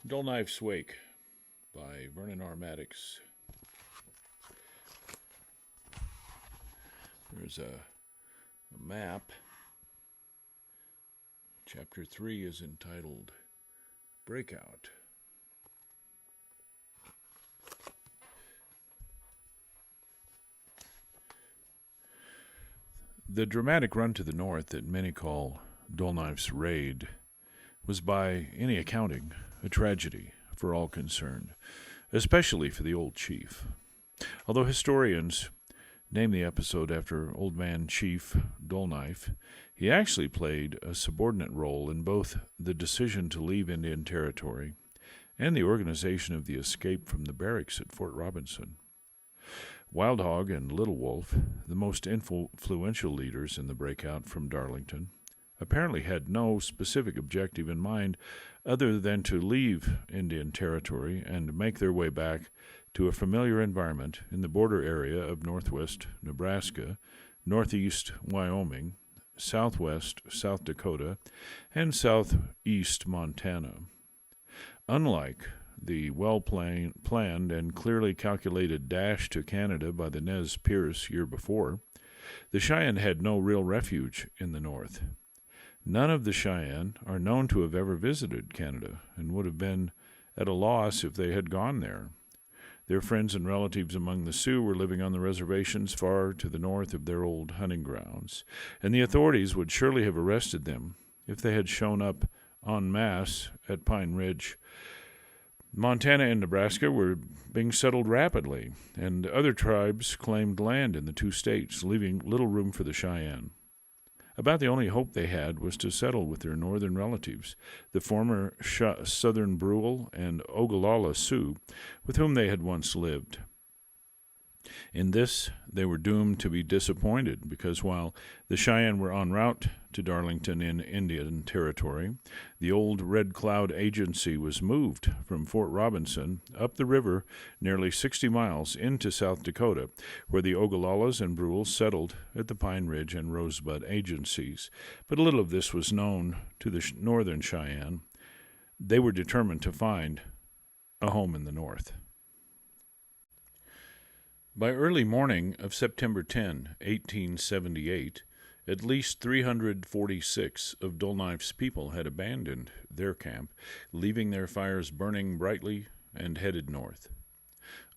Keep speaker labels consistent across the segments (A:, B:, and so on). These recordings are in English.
A: Dull Knife's Wake by Vernon Maddux. There's a map. Chapter 3 is entitled Breakout. The dramatic run to the north that many call Dull Knife's Raid was, by any accounting, a tragedy for all concerned, especially for the old chief. Although historians name the episode after Old Man Chief Dull Knife, he actually played a subordinate role in both the decision to leave Indian Territory and the organization of the escape from the barracks at Fort Robinson. Wild Hog and Little Wolf, the most influential leaders in the breakout from Darlington, apparently had no specific objective in mind other than to leave Indian Territory and make their way back to a familiar environment in the border area of northwest Nebraska, northeast Wyoming, southwest South Dakota, and southeast Montana. Unlike the well-planned and clearly calculated dash to Canada by the Nez Perce year before, the Cheyenne had no real refuge in the north. None of the Cheyenne are known to have ever visited Canada and would have been at a loss if they had gone there. Their friends and relatives among the Sioux were living on the reservations far to the north of their old hunting grounds, and the authorities would surely have arrested them if they had shown up en masse at Pine Ridge. Montana and Nebraska were being settled rapidly, and other tribes claimed land in the two states, leaving little room for the Cheyenne. About the only hope they had was to settle with their northern relatives, the former Southern Brule and Ogallala Sioux, with whom they had once lived. In this, they were doomed to be disappointed, because while the Cheyenne were en route to Darlington in Indian Territory, the old Red Cloud Agency was moved from Fort Robinson up the river nearly 60 miles into South Dakota, where the Ogallalas and Brules settled at the Pine Ridge and Rosebud agencies. But little of this was known to the northern Cheyenne. They were determined to find a home in the north. By early morning of September 10, 1878, at least 346 of Dull Knife's people had abandoned their camp, leaving their fires burning brightly, and headed north.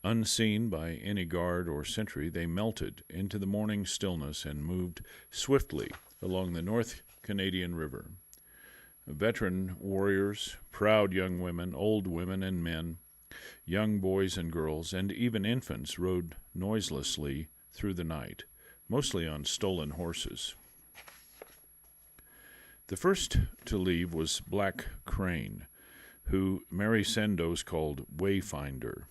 A: Unseen by any guard or sentry, they melted into the morning stillness and moved swiftly along the North Canadian River. Veteran warriors, proud young women, old women and men, young boys and girls, and even infants rode noiselessly through the night, mostly on stolen horses. The first to leave was Black Crane, who Mary Sendoz called Wayfinder.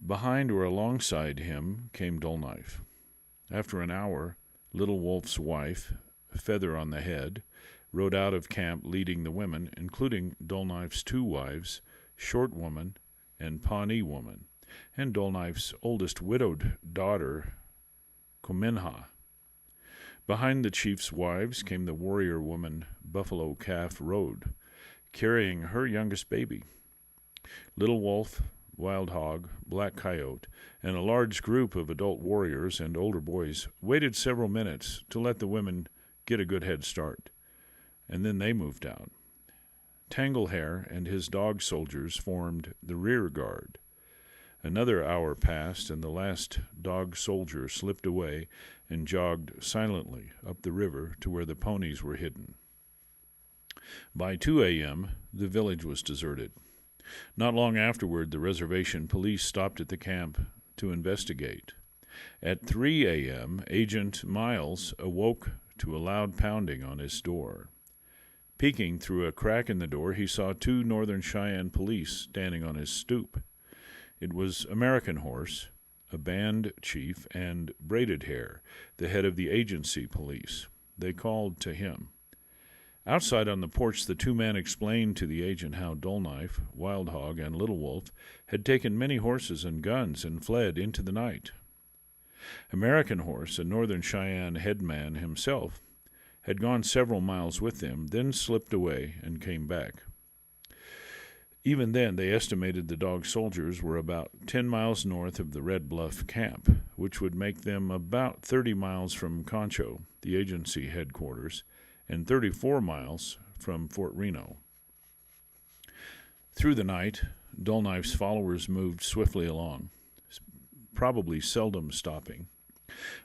A: Behind or alongside him came Dull Knife. After an hour, Little Wolf's wife, Feather on the Head, rode out of camp leading the women, including Dull Knife's two wives, Short Woman and Pawnee Woman, and Dull Knife's oldest widowed daughter, Cominha. Behind the chief's wives came the warrior woman Buffalo Calf Road, carrying her youngest baby. Little Wolf, Wild Hog, Black Coyote, and a large group of adult warriors and older boys waited several minutes to let the women get a good head start, and then they moved out. Tanglehair and his dog soldiers formed the rear guard. Another hour passed, and the last dog soldier slipped away and jogged silently up the river to where the ponies were hidden. By 2 a.m., the village was deserted. Not long afterward, the reservation police stopped at the camp to investigate. At 3 a.m., Agent Miles awoke to a loud pounding on his door. Peeking through a crack in the door, he saw two Northern Cheyenne police standing on his stoop. It was American Horse, a band chief, and Braided Hair, the head of the agency police. They called to him. Outside on the porch, the two men explained to the agent how Dull Knife, Wild Hog, and Little Wolf had taken many horses and guns and fled into the night. American Horse, a Northern Cheyenne headman himself, had gone several miles with them, then slipped away and came back. Even then, they estimated the Dog soldiers were about 10 miles north of the Red Bluff camp, which would make them about 30 miles from Concho, the agency headquarters, and 34 miles from Fort Reno. Through the night, Dull Knife's followers moved swiftly along, probably seldom stopping.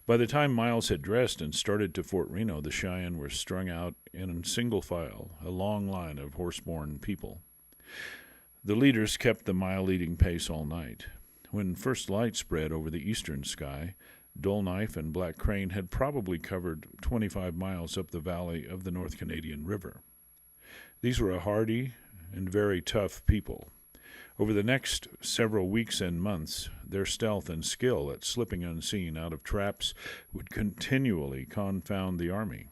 A: By the time Miles had dressed and started to Fort Reno, the Cheyenne were strung out in single file, a long line of horse-borne people. The leaders kept the mile-leading pace all night. When first light spread over the eastern sky, Dull Knife and Black Crane had probably covered 25 miles up the valley of the North Canadian River. These were a hardy and very tough people. Over the next several weeks and months, their stealth and skill at slipping unseen out of traps would continually confound the army.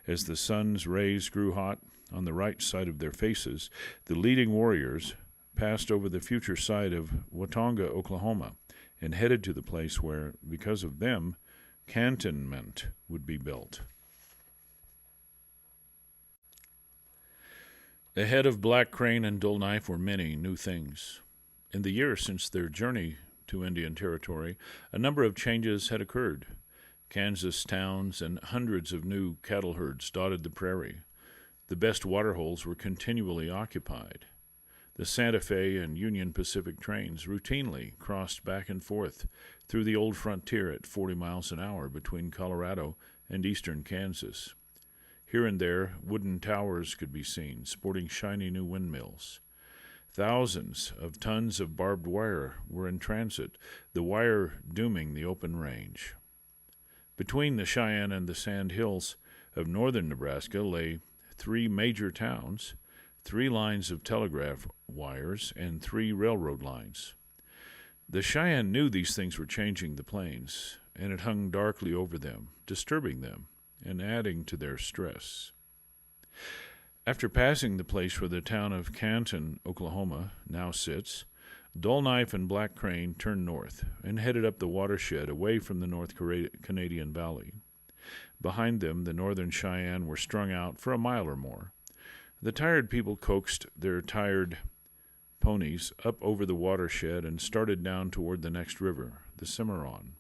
A: As the sun's rays grew hot on the right side of their faces, the leading warriors passed over the future site of Watonga, Oklahoma, and headed to the place where, because of them, cantonment would be built. Ahead of Black Crane and Dull Knife were many new things. In the year since their journey to Indian Territory, a number of changes had occurred. Kansas towns and hundreds of new cattle herds dotted the prairie. The best water holes were continually occupied. The Santa Fe and Union Pacific trains routinely crossed back and forth through the old frontier at 40 miles an hour between Colorado and eastern Kansas. Here and there, wooden towers could be seen, sporting shiny new windmills. Thousands of tons of barbed wire were in transit, the wire dooming the open range. Between the Cheyenne and the Sand Hills of northern Nebraska lay 3 major towns, 3 lines of telegraph wires, and 3 railroad lines. The Cheyenne knew these things were changing the plains, and it hung darkly over them, disturbing them, and adding to their stress. After passing the place where the town of Canton, Oklahoma, now sits, Dull Knife and Black Crane turned north and headed up the watershed away from the North Canadian Valley. Behind them, the northern Cheyenne were strung out for a mile or more. The tired people coaxed their tired ponies up over the watershed and started down toward the next river, the Cimarron.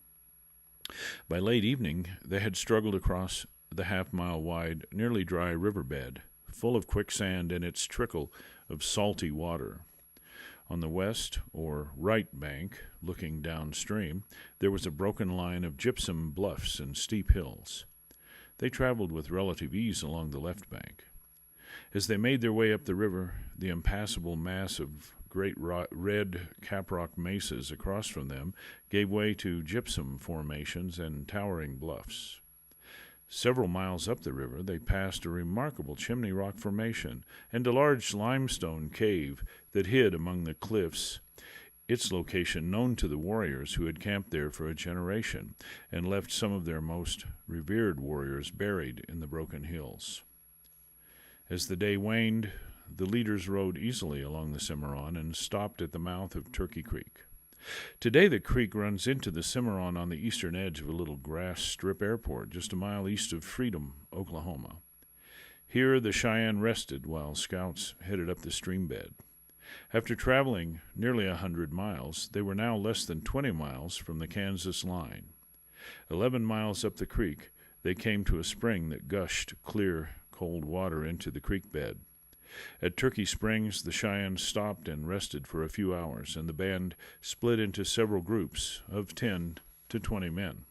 A: By late evening, they had struggled across the half-mile wide, nearly dry riverbed, full of quicksand and its trickle of salty water. On the west, or right bank, looking downstream, there was a broken line of gypsum bluffs and steep hills. They traveled with relative ease along the left bank. As they made their way up the river, the impassable mass of great red caprock mesas across from them gave way to gypsum formations and towering bluffs. Several miles up the river, they passed a remarkable chimney rock formation and a large limestone cave that hid among the cliffs, its location known to the warriors who had camped there for a generation and left some of their most revered warriors buried in the broken hills. As the day waned, the leaders rode easily along the Cimarron and stopped at the mouth of Turkey Creek. Today the creek runs into the Cimarron on the eastern edge of a little grass strip airport just a mile east of Freedom, Oklahoma. Here the Cheyenne rested while scouts headed up the stream bed. After traveling nearly 100 miles, they were now less than 20 miles from the Kansas line. 11 miles up the creek, they came to a spring that gushed clear, cold water into the creek bed. At Turkey Springs, the Cheyennes stopped and rested for a few hours, and the band split into several groups of 10 to 20 men.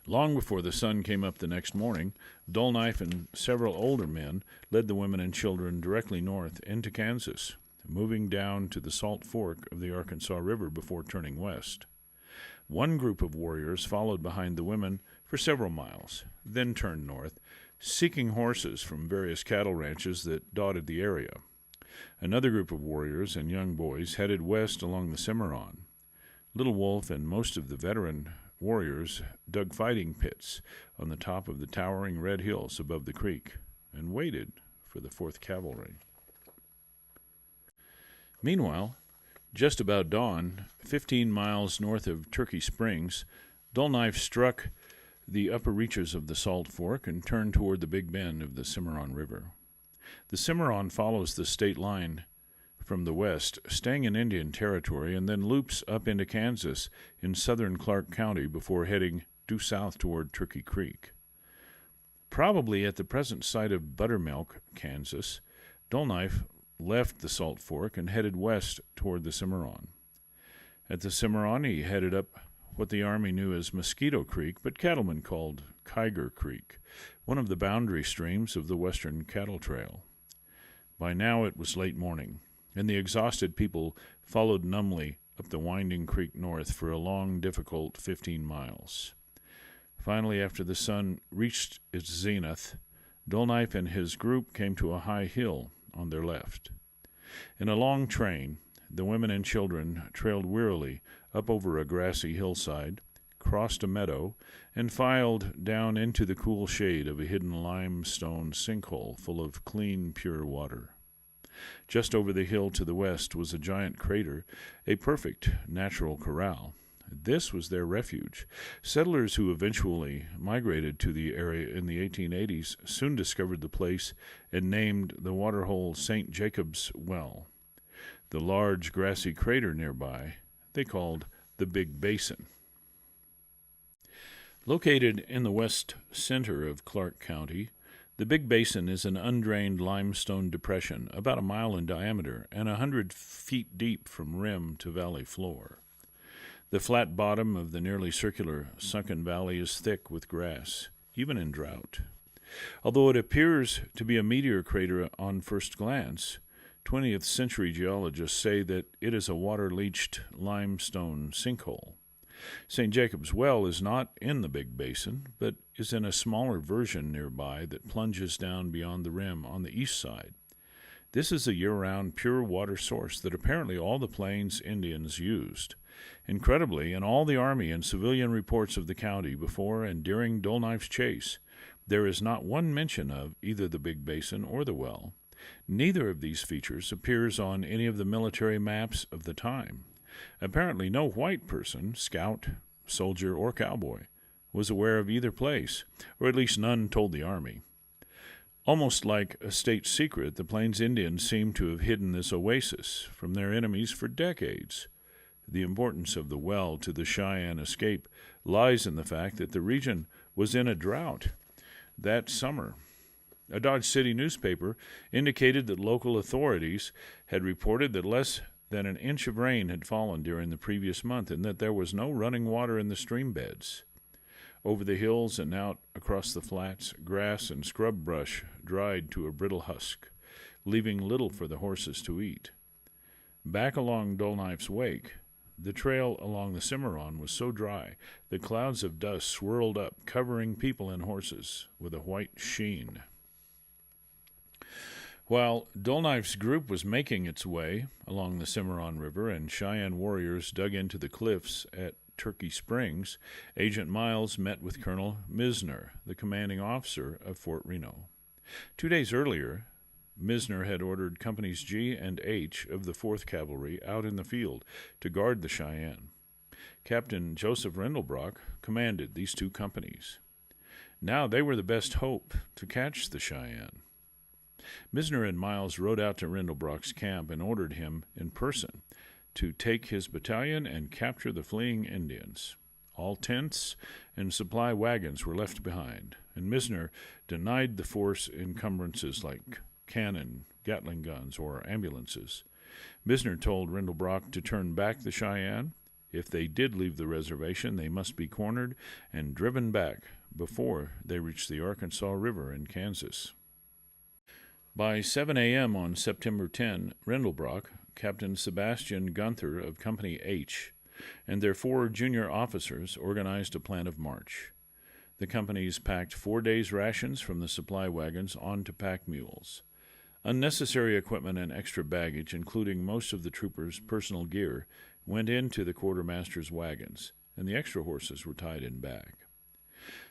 A: Long before the sun came up the next morning, Dull Knife and several older men led the women and children directly north into Kansas, moving down to the Salt Fork of the Arkansas River before turning west. One group of warriors followed behind the women for several miles, then turned north, seeking horses from various cattle ranches that dotted the area. Another group of warriors and young boys headed west along the Cimarron. Little Wolf and most of the veteran warriors dug fighting pits on the top of the towering red hills above the creek and waited for the 4th Cavalry. Meanwhile, just about dawn, 15 miles north of Turkey Springs, Dull Knife struck the upper reaches of the Salt Fork and turned toward the Big Bend of the Cimarron River. The Cimarron follows the state line from the west, staying in Indian Territory, and then loops up into Kansas in southern Clark County before heading due south toward Turkey Creek. Probably at the present site of Buttermilk, Kansas, Dullknife left the Salt Fork and headed west toward the Cimarron. At the Cimarron, he headed up what the Army knew as Mosquito Creek, but cattlemen called Kiger Creek, one of the boundary streams of the Western Cattle Trail. By now it was late morning, and the exhausted people followed numbly up the winding creek north for a long, difficult 15 miles. Finally, after the sun reached its zenith, Dullknife and his group came to a high hill on their left. In a long train, the women and children trailed wearily up over a grassy hillside, crossed a meadow, and filed down into the cool shade of a hidden limestone sinkhole full of clean, pure water. Just over the hill to the west was a giant crater, a perfect natural corral. This was their refuge. Settlers who eventually migrated to the area in the 1880s soon discovered the place and named the waterhole St. Jacob's Well. The large grassy crater nearby they called the Big Basin. Located in the west center of Clark County, the Big Basin is an undrained limestone depression about a mile in diameter and 100 feet deep from rim to valley floor. The flat bottom of the nearly circular sunken valley is thick with grass, even in drought. Although it appears to be a meteor crater on first glance, 20th century geologists say that it is a water-leached limestone sinkhole. St. Jacob's Well is not in the Big Basin, but is in a smaller version nearby that plunges down beyond the rim on the east side. This is a year-round pure water source that apparently all the Plains Indians used. Incredibly, in all the Army and civilian reports of the county before and during Dullknife's chase, there is not one mention of either the Big Basin or the well. Neither of these features appears on any of the military maps of the time. Apparently no white person, scout, soldier, or cowboy, was aware of either place, or at least none told the Army. Almost like a state secret, the Plains Indians seem to have hidden this oasis from their enemies for decades. The importance of the well to the Cheyenne escape lies in the fact that the region was in a drought that summer. A Dodge City newspaper indicated that local authorities had reported that less than an inch of rain had fallen during the previous month and that there was no running water in the stream beds. Over the hills and out across the flats, grass and scrub brush dried to a brittle husk, leaving little for the horses to eat. Back along Dullknife's wake, the trail along the Cimarron was so dry that clouds of dust swirled up, covering people and horses with a white sheen. While Dullknife's group was making its way along the Cimarron River and Cheyenne warriors dug into the cliffs at Turkey Springs, Agent Miles met with Colonel Misner, the commanding officer of Fort Reno. 2 days earlier, Misner had ordered Companies G and H of the 4th Cavalry out in the field to guard the Cheyenne. Captain Joseph Rendelbrock commanded these 2 companies. Now they were the best hope to catch the Cheyenne. Misner and Miles rode out to Rendelbrock's camp and ordered him in person to take his battalion and capture the fleeing Indians. All tents and supply wagons were left behind, and Misner denied the force encumbrances like cannon, Gatling guns, or ambulances. Misner told Rendelbrock to turn back the Cheyenne. If they did leave the reservation, they must be cornered and driven back before they reached the Arkansas River in Kansas. By 7 a.m. on September 10, Rendelbrock, Captain Sebastian Gunther of Company H, and their 4 junior officers organized a plan of march. The companies packed 4 days' rations from the supply wagons onto pack mules. Unnecessary equipment and extra baggage, including most of the troopers' personal gear, went into the quartermaster's wagons, and the extra horses were tied in back.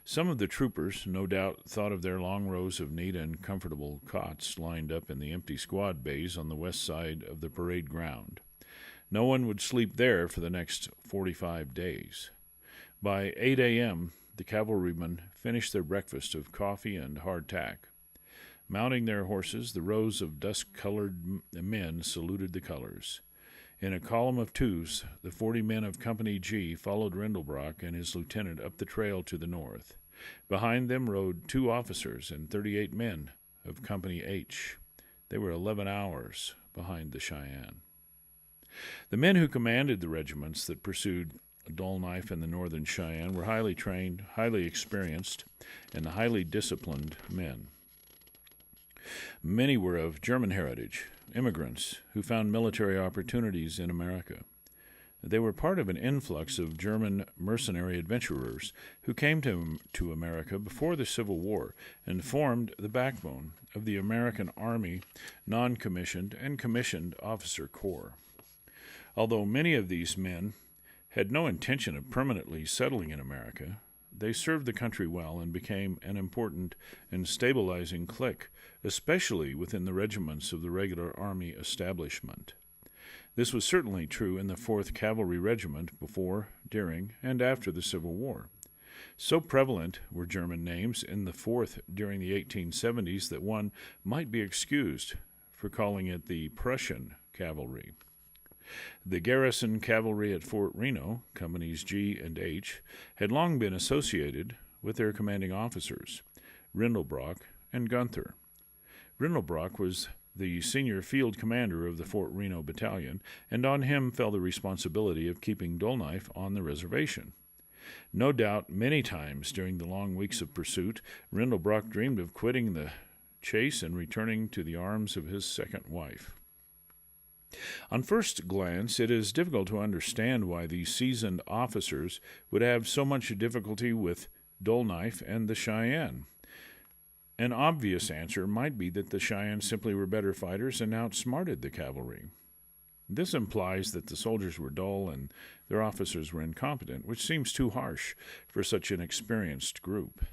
A: Some of the troopers, no doubt, thought of their long rows of neat and comfortable cots lined up in the empty squad bays on the west side of the parade ground. No one would sleep there for the next 45 days. By 8 a.m., the cavalrymen finished their breakfast of coffee and hardtack. Mounting their horses, the rows of dust-colored men saluted the colors. In a column of twos, the 40 men of Company G followed Rindelbrock and his lieutenant up the trail to the north. Behind them rode 2 officers and 38 men of Company H. They were 11 hours behind the Cheyenne. The men who commanded the regiments that pursued Dull Knife and the Northern Cheyenne were highly trained, highly experienced, and highly disciplined men. Many were of German heritage, immigrants who found military opportunities in America. They were part of an influx of German mercenary adventurers who came to America before the Civil War and formed the backbone of the American Army non-commissioned and commissioned officer corps. Although many of these men had no intention of permanently settling in America, they served the country well and became an important and stabilizing clique, especially within the regiments of the regular Army establishment. This was certainly true in the 4th Cavalry Regiment before, during, and after the Civil War. So prevalent were German names in the 4th during the 1870s that one might be excused for calling it the Prussian Cavalry. The garrison cavalry at Fort Reno, Companies G and H, had long been associated with their commanding officers, Rindelbrock and Gunther. Rindelbrock was the senior field commander of the Fort Reno Battalion, and on him fell the responsibility of keeping Dull Knife on the reservation. No doubt many times during the long weeks of pursuit, Rindelbrock dreamed of quitting the chase and returning to the arms of his second wife. On first glance, it is difficult to understand why these seasoned officers would have so much difficulty with Dull Knife and the Cheyenne. An obvious answer might be that the Cheyenne simply were better fighters and outsmarted the cavalry. This implies that the soldiers were dull and their officers were incompetent, which seems too harsh for such an experienced group.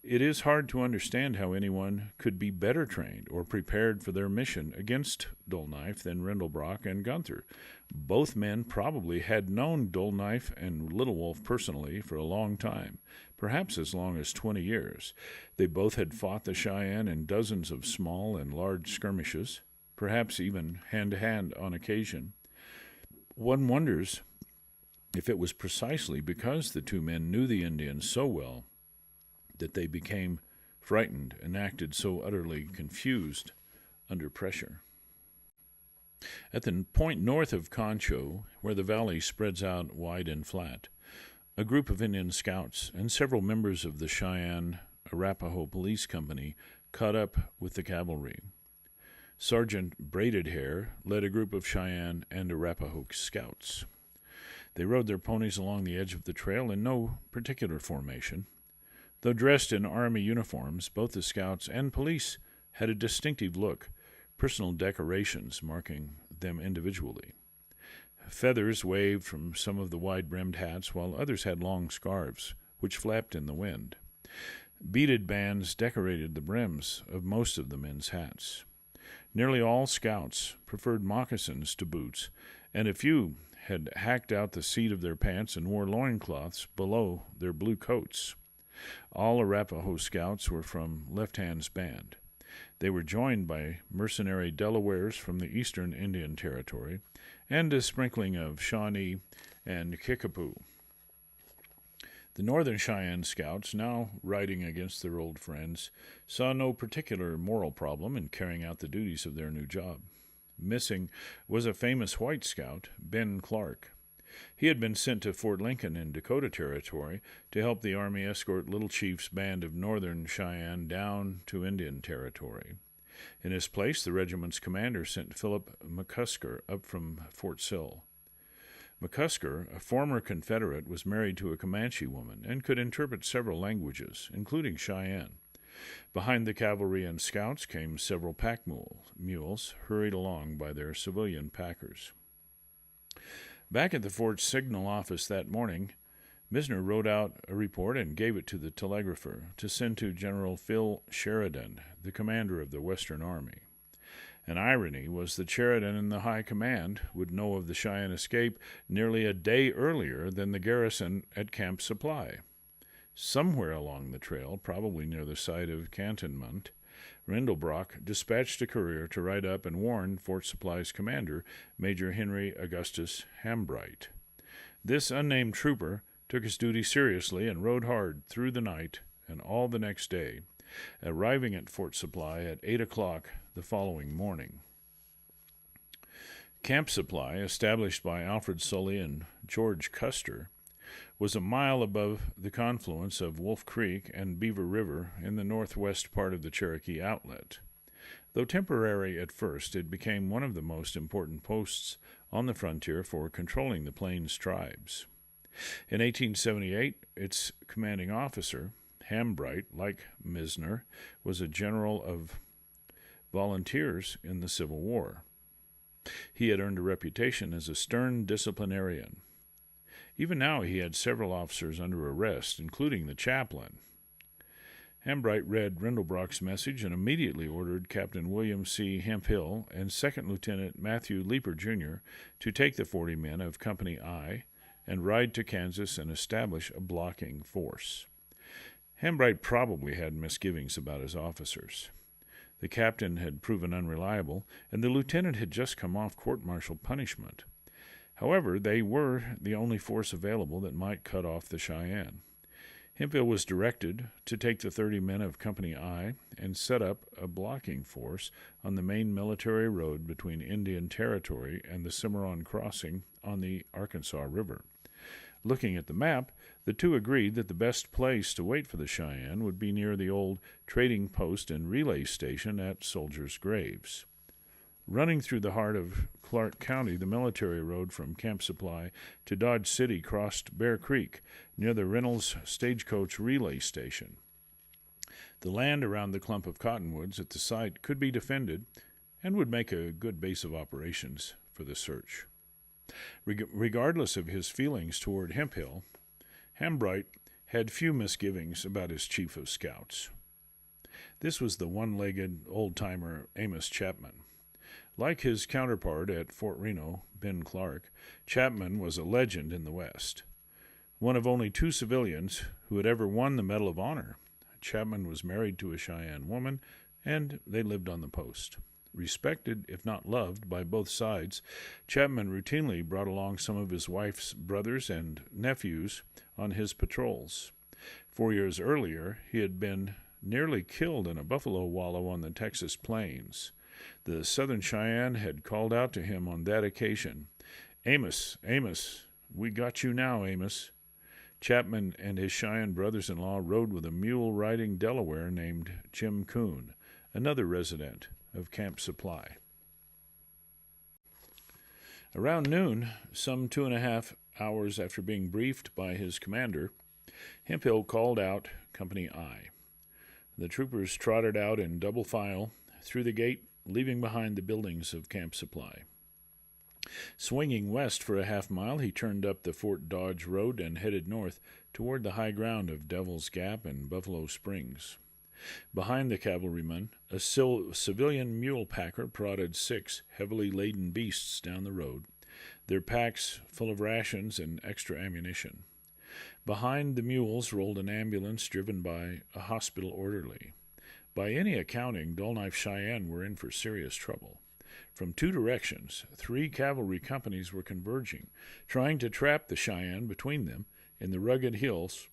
A: It is hard to understand how anyone could be better trained or prepared for their mission against Dull Knife than Rindelbrock and Gunther. Both men probably had known Dull Knife and Little Wolf personally for a long time, perhaps as long as 20 years. They both had fought the Cheyenne in dozens of small and large skirmishes, perhaps even hand-to-hand on occasion. One wonders if it was precisely because the 2 men knew the Indians so well that they became frightened and acted so utterly confused under pressure. At the point north of Concho, where the valley spreads out wide and flat, a group of Indian scouts and several members of the Cheyenne Arapaho Police Company caught up with the cavalry. Sergeant Braided Hair led a group of Cheyenne and Arapaho scouts. They rode their ponies along the edge of the trail in no particular formation. Though dressed in Army uniforms, both the scouts and police had a distinctive look, personal decorations marking them individually. Feathers waved from some of the wide-brimmed hats, while others had long scarves, which flapped in the wind. Beaded bands decorated the brims of most of the men's hats. Nearly all scouts preferred moccasins to boots, and a few had hacked out the seat of their pants and wore loincloths below their blue coats. All Arapaho scouts were from Left Hand's band. They were joined by mercenary Delawares from the eastern Indian Territory and a sprinkling of Shawnee and Kickapoo. The Northern Cheyenne scouts, now riding against their old friends, saw no particular moral problem in carrying out the duties of their new job. Missing was a famous white scout, Ben Clark. He had been sent to Fort Lincoln in Dakota Territory to help the Army escort Little Chief's band of Northern Cheyenne down to Indian Territory. In his place, the regiment's commander sent Philip McCusker up from Fort Sill. McCusker, a former Confederate, was married to a Comanche woman and could interpret several languages, including Cheyenne. Behind the cavalry and scouts came several pack mules, hurried along by their civilian packers. Back at the fort's signal office that morning, Misner wrote out a report and gave it to the telegrapher to send to General Phil Sheridan, the commander of the Western Army. An irony was that Sheridan and the high command would know of the Cheyenne escape nearly a day earlier than the garrison at Camp Supply. Somewhere along the trail, probably near the site of Cantonment, Rindelbrock dispatched a courier to ride up and warn Fort Supply's commander, Major Henry Augustus Hambright. This unnamed trooper took his duty seriously and rode hard through the night and all the next day, arriving at Fort Supply at 8 o'clock the following morning. Camp Supply, established by Alfred Sully and George Custer, was a mile above the confluence of Wolf Creek and Beaver River in the northwest part of the Cherokee Outlet. Though temporary at first, it became one of the most important posts on the frontier for controlling the Plains tribes. In 1878, its commanding officer, Hambright, like Misner, was a general of volunteers in the Civil War. He had earned a reputation as a stern disciplinarian. Even now he had several officers under arrest, including the chaplain. Hambright read Rindelbrock's message and immediately ordered Captain William C. Hemphill and Second Lieutenant Matthew Leeper, Jr. to take the 40 men of Company I and ride to Kansas and establish a blocking force. Hambright probably had misgivings about his officers. The captain had proven unreliable, and the lieutenant had just come off court-martial punishment. However, they were the only force available that might cut off the Cheyenne. Hemphill was directed to take the 30 men of Company I and set up a blocking force on the main military road between Indian Territory and the Cimarron Crossing on the Arkansas River. Looking at the map, the two agreed that the best place to wait for the Cheyenne would be near the old trading post and relay station at Soldiers' Graves. Running through the heart of Clark County, the military road from Camp Supply to Dodge City crossed Bear Creek near the Reynolds Stagecoach Relay Station. The land around the clump of cottonwoods at the site could be defended and would make a good base of operations for the search. Regardless of his feelings toward Hemphill, Hambright had few misgivings about his chief of scouts. This was the one-legged old-timer Amos Chapman. Like his counterpart at Fort Reno, Ben Clark, Chapman was a legend in the West. One of only 2 civilians who had ever won the Medal of Honor, Chapman was married to a Cheyenne woman, and they lived on the post. Respected, if not loved, by both sides, Chapman routinely brought along some of his wife's brothers and nephews on his patrols. 4 years earlier, he had been nearly killed in a buffalo wallow on the Texas plains. The Southern Cheyenne had called out to him on that occasion, "Amos, Amos, we got you now, Amos." Chapman and his Cheyenne brothers-in-law rode with a mule-riding Delaware named Jim Coon, another resident of Camp Supply. Around noon, some 2.5 hours after being briefed by his commander, Hemphill called out Company I. The troopers trotted out in double file through the gate, leaving behind the buildings of Camp Supply. Swinging west for a half-mile, he turned up the Fort Dodge Road and headed north toward the high ground of Devil's Gap and Buffalo Springs. Behind the cavalryman, a civilian mule packer prodded 6 heavily laden beasts down the road, their packs full of rations and extra ammunition. Behind the mules rolled an ambulance driven by a hospital orderly. By any accounting, Dull Knife Cheyenne were in for serious trouble. From 2 directions, 3 cavalry companies were converging, trying to trap the Cheyenne between them in the ragged hills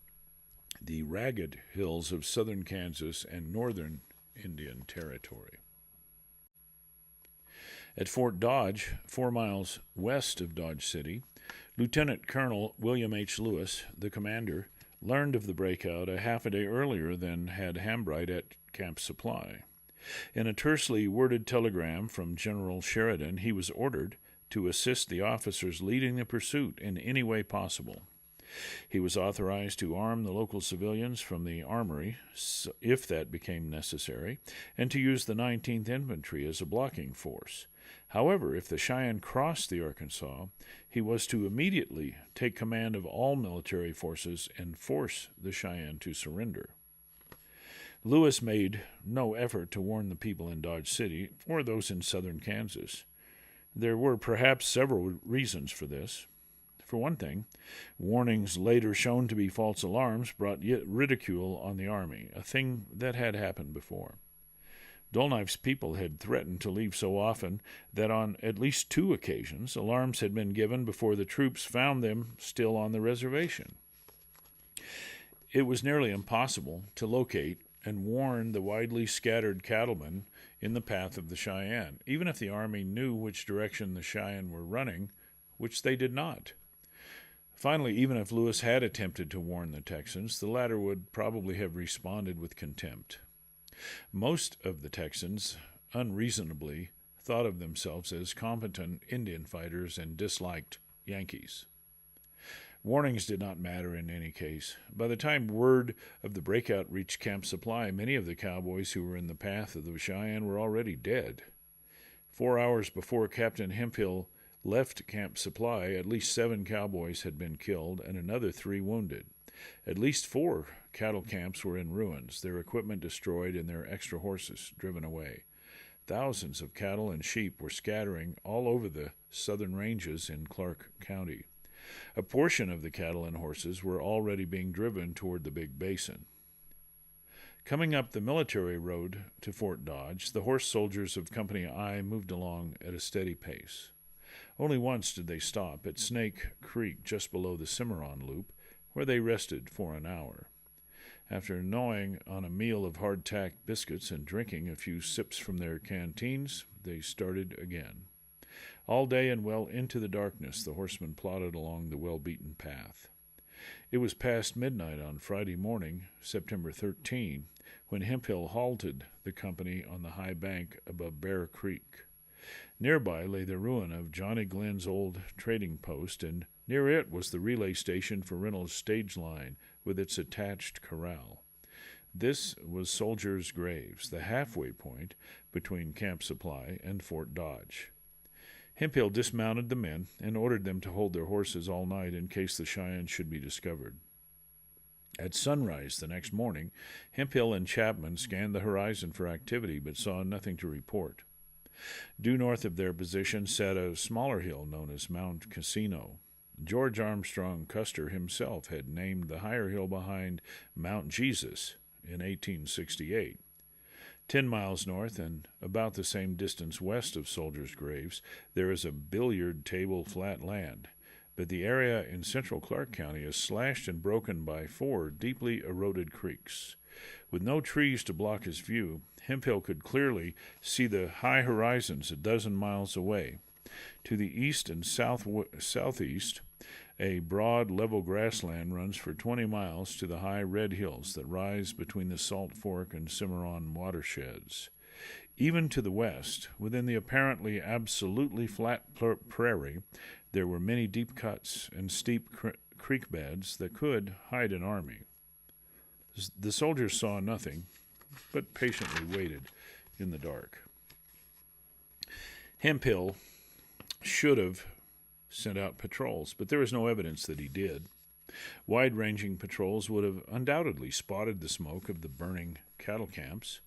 A: of southern Kansas and northern Indian Territory. At Fort Dodge, 4 miles west of Dodge City, Lieutenant Colonel William H. Lewis, the commander, learned of the breakout a half a day earlier than had Hambright at Camp Supply. In a tersely worded telegram from General Sheridan, he was ordered to assist the officers leading the pursuit in any way possible. He was authorized to arm the local civilians from the armory, if that became necessary, and to use the 19th Infantry as a blocking force. However, if the Cheyenne crossed the Arkansas, he was to immediately take command of all military forces and force the Cheyenne to surrender. Lewis made no effort to warn the people in Dodge City or those in southern Kansas. There were perhaps several reasons for this. For one thing, warnings later shown to be false alarms brought ridicule on the Army, a thing that had happened before. Dull Knife's people had threatened to leave so often that on at least 2 occasions alarms had been given before the troops found them still on the reservation. It was nearly impossible to locate and warn the widely scattered cattlemen in the path of the Cheyenne, even if the army knew which direction the Cheyenne were running, which they did not. Finally, even if Lewis had attempted to warn the Texans, the latter would probably have responded with contempt. Most of the Texans, unreasonably, thought of themselves as competent Indian fighters and disliked Yankees. Warnings did not matter in any case. By the time word of the breakout reached Camp Supply, many of the cowboys who were in the path of the Cheyenne were already dead. 4 hours before Captain Hemphill left Camp Supply, at least 7 cowboys had been killed and another 3 wounded. At least 4 cattle camps were in ruins, their equipment destroyed and their extra horses driven away. Thousands of cattle and sheep were scattering all over the southern ranges in Clark County. A portion of the cattle and horses were already being driven toward the Big Basin. Coming up the military road to Fort Dodge, the horse soldiers of Company I moved along at a steady pace. Only once did they stop at Snake Creek just below the Cimarron Loop, where they rested for an hour. After gnawing on a meal of hardtack biscuits and drinking a few sips from their canteens, they started again. All day and well into the darkness, the horsemen plodded along the well-beaten path. It was past midnight on Friday morning, September 13, when Hemphill halted the company on the high bank above Bear Creek. Nearby lay the ruin of Johnny Glenn's old trading post, and near it was the relay station for Reynolds' stage line with its attached corral. This was Soldiers' Graves, the halfway point between Camp Supply and Fort Dodge. Hemphill dismounted the men and ordered them to hold their horses all night in case the Cheyenne should be discovered. At sunrise the next morning, Hemphill and Chapman scanned the horizon for activity but saw nothing to report. Due north of their position sat a smaller hill known as Mount Casino. George Armstrong Custer himself had named the higher hill behind Mount Jesus in 1868. 10 miles north and about the same distance west of Soldiers' Graves, there is a billiard table flat land, but the area in central Clark County is slashed and broken by 4 deeply eroded creeks. With no trees to block his view, Hemphill could clearly see the high horizons a dozen miles away. To the east and southeast, a broad, level grassland runs for 20 miles to the high red hills that rise between the Salt Fork and Cimarron watersheds. Even to the west, within the apparently absolutely flat prairie, there were many deep cuts and steep creek beds that could hide an army. The soldiers saw nothing, but patiently waited in the dark. Hemphill should have sent out patrols, but there is no evidence that he did. Wide-ranging patrols would have undoubtedly spotted the smoke of the burning cattle camps.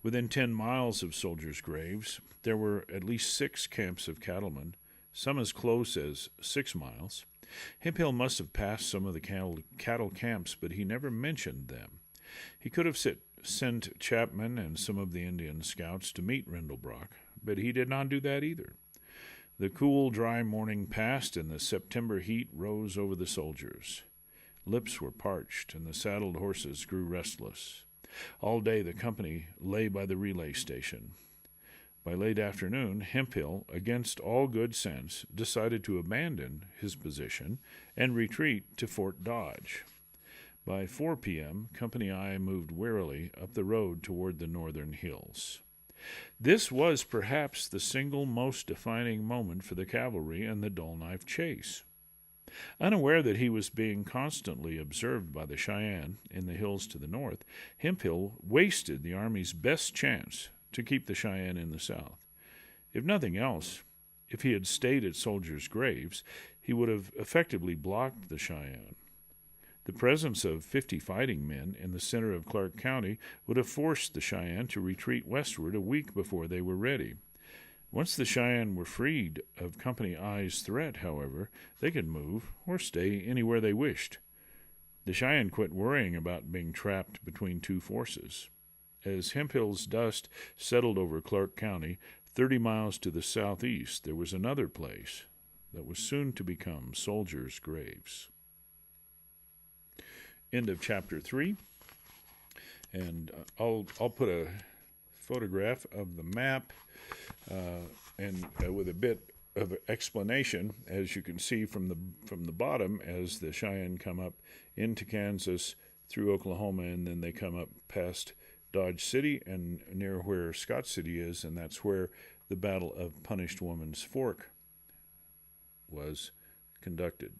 A: Within 10 miles of Soldiers' Graves, there were at least 6 camps of cattlemen, some as close as 6 miles. Hemphill must have passed some of the cattle camps, but he never mentioned them. He could have sent Chapman and some of the Indian scouts to meet Rindlebrock, but he did not do that either. The cool, dry morning passed, and the September heat rose over the soldiers. Lips were parched, and the saddled horses grew restless. All day the company lay by the relay station. By late afternoon, Hemphill, against all good sense, decided to abandon his position and retreat to Fort Dodge. By 4 p.m., Company I moved warily up the road toward the northern hills. This was perhaps the single most defining moment for the cavalry in the Dull Knife chase. Unaware that he was being constantly observed by the Cheyenne in the hills to the north, Hemphill wasted the army's best chance to keep the Cheyenne in the south. If nothing else, if he had stayed at Soldiers' Graves, he would have effectively blocked the Cheyenne. The presence of 50 fighting men in the center of Clark County would have forced the Cheyenne to retreat westward a week before they were ready. Once the Cheyenne were freed of Company I's threat, however, they could move or stay anywhere they wished. The Cheyenne quit worrying about being trapped between 2 forces. As Hemphill's dust settled over Clark County, 30 miles to the southeast, there was another place that was soon to become soldiers' graves. End of chapter 3. And I'll put a photograph of the map and with a bit of explanation, as you can see from the bottom, as the Cheyenne come up into Kansas through Oklahoma, and then they come up past Dodge City and near where Scott City is, and that's where the Battle of Punished Woman's Fork was conducted.